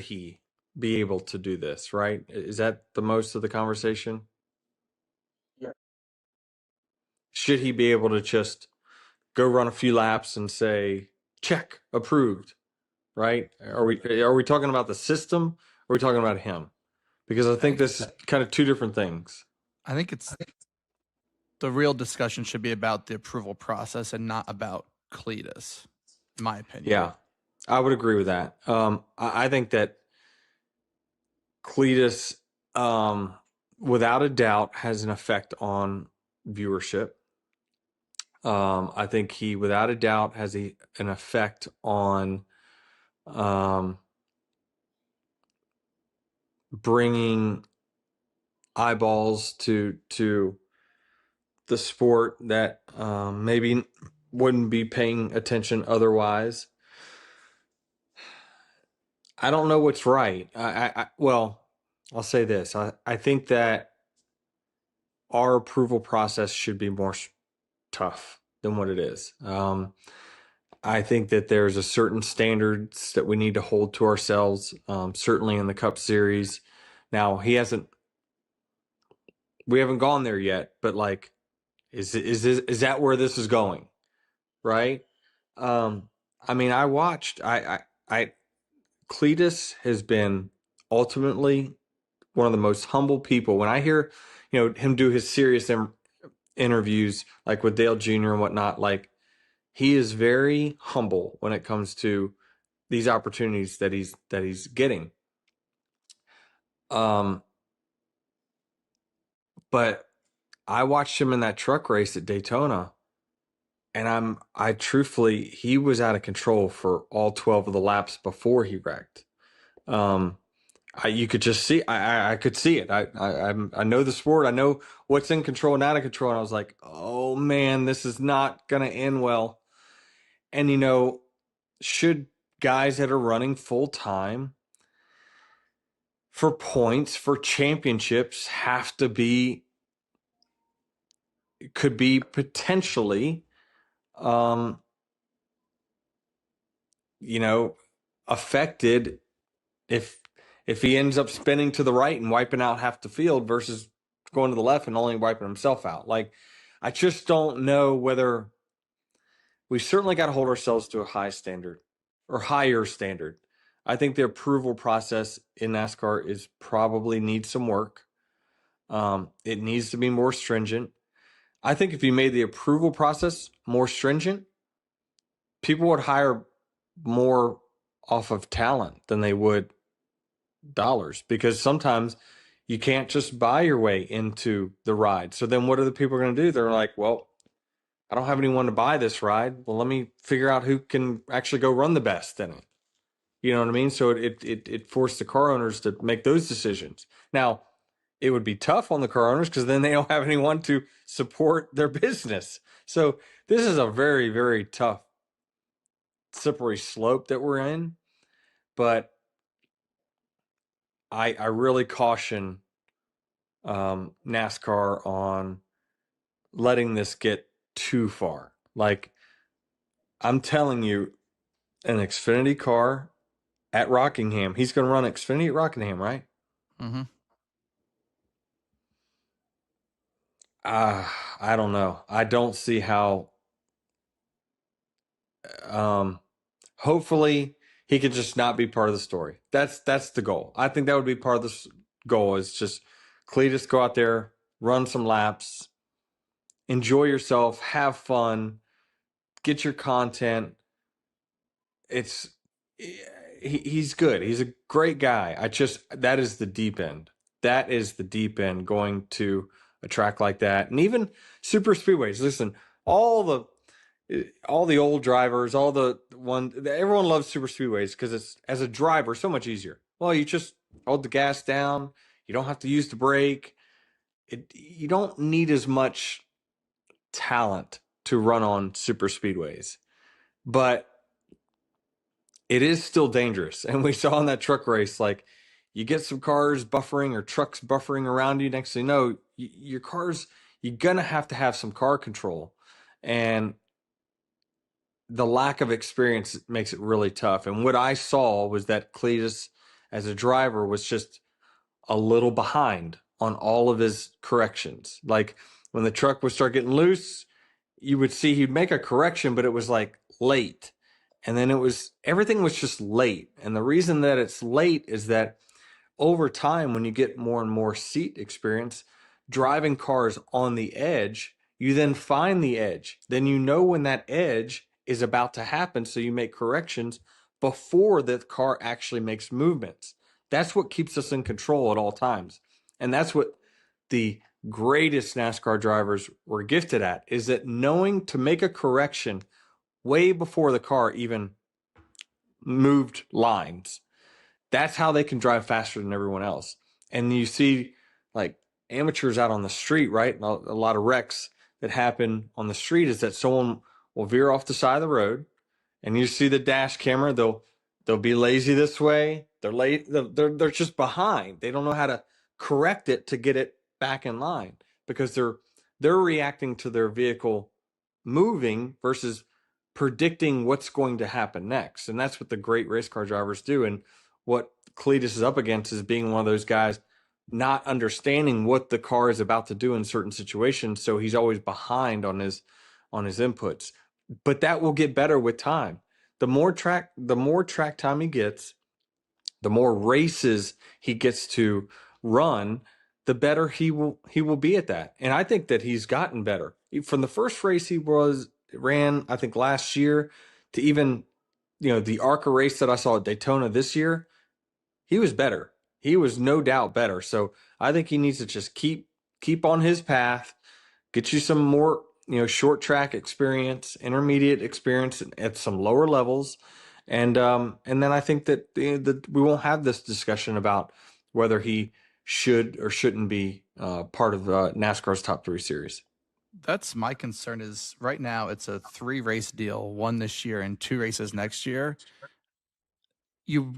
he be able to do this, right? Is that the most of the conversation? Yeah. Should he be able to just go run a few laps and say, check, approved, right? Are we talking about the system, or are we talking about him? Because I think this is kind of two different things. I think the real discussion should be about the approval process and not about Cletus, in my opinion. Yeah, I would agree with that. I think that Cletus, without a doubt, has an effect on viewership. I think he, without a doubt, has an effect on bringing eyeballs to the sport that maybe wouldn't be paying attention otherwise. I don't know what's right. Well, I'll say this. I think that our approval process should be more tough than what it is. I think that there's a certain standards that we need to hold to ourselves, certainly in the Cup Series. Now, we haven't gone there yet, but like, is that where this is going? Right? I mean, Cletus has been ultimately one of the most humble people. When I hear, him do his serious interviews, like with Dale Jr. and whatnot, like, he is very humble when it comes to these opportunities that he's getting. But I watched him in that truck race at Daytona, and I truthfully, he was out of control for all 12 of the laps before he wrecked. You could just see, I could see it. I know the sport. I know what's in control and out of control. And I was like, oh man, this is not going to end well. And, should guys that are running full time for points, for championships, could be potentially, affected if he ends up spinning to the right and wiping out half the field versus going to the left and only wiping himself out. Like, I just don't know whether we certainly got to hold ourselves to a high standard or higher standard. I think the approval process in NASCAR probably needs some work. It needs to be more stringent. I think if you made the approval process more stringent, people would hire more off of talent than they would dollars, because sometimes you can't just buy your way into the ride. So then what are the people going to do? They're like, well, I don't have anyone to buy this ride. Well, let me figure out who can actually go run the best in it. You know what I mean? So it forced the car owners to make those decisions. Now, it would be tough on the car owners because then they don't have anyone to support their business. So this is a very, very tough, slippery slope that we're in. But I really caution NASCAR on letting this get too far. Like, I'm telling you, an Xfinity car at Rockingham, he's going to run Xfinity at Rockingham, right? Mm-hmm. I don't know. I don't see how. Hopefully, he could just not be part of the story. That's the goal. I think that would be part of the goal, is just Cletus go out there, run some laps, enjoy yourself, have fun, get your content. He's good. He's a great guy. That is the deep end. That is the deep end, going to a track like that. And even super speedways. Listen, all the old drivers, everyone loves super speedways because it's, as a driver, so much easier. Well, you just hold the gas down. You don't have to use the brake. You don't need as much talent to run on super speedways, but it is still dangerous. And we saw in that truck race, like, you get some cars buffering or trucks buffering around you. Next thing you know, your cars, you're going to have some car control. And the lack of experience makes it really tough. And what I saw was that Cletus as a driver was just a little behind on all of his corrections. Like when the truck would start getting loose, you would see he'd make a correction, but it was like late. And then everything was just late. And the reason that it's late is that over time, when you get more and more seat experience, driving cars on the edge, you then find the edge. Then you know when that edge is about to happen. So you make corrections before the car actually makes movements. That's what keeps us in control at all times. And that's what the greatest NASCAR drivers were gifted at, is that knowing to make a correction way before the car even moved lines. That's how they can drive faster than everyone else. And you see like amateurs out on the street, right? A lot of wrecks that happen on the street is that someone will veer off the side of the road, and you see the dash camera. They'll be lazy this way. They're late. They're just behind. They don't know how to correct it to get it back in line because they're reacting to their vehicle moving versus predicting what's going to happen next. And that's what the great race car drivers do. And what Cletus is up against is being one of those guys not understanding what the car is about to do in certain situations. So he's always behind on his inputs. But that will get better with time. The more track time he gets, the more races he gets to run, the better he will be at that. And I think that he's gotten better. From the first race he ran, I think last year, to even, the ARCA race that I saw at Daytona this year, he was better. He was no doubt better. So I think he needs to just keep on his path, get you some more, short track experience, intermediate experience at some lower levels. And then I think that we won't have this discussion about whether he should or shouldn't be part of NASCAR's top 3 series. That's my concern. Is right now it's a 3 race deal, 1 this year and 2 races next year. You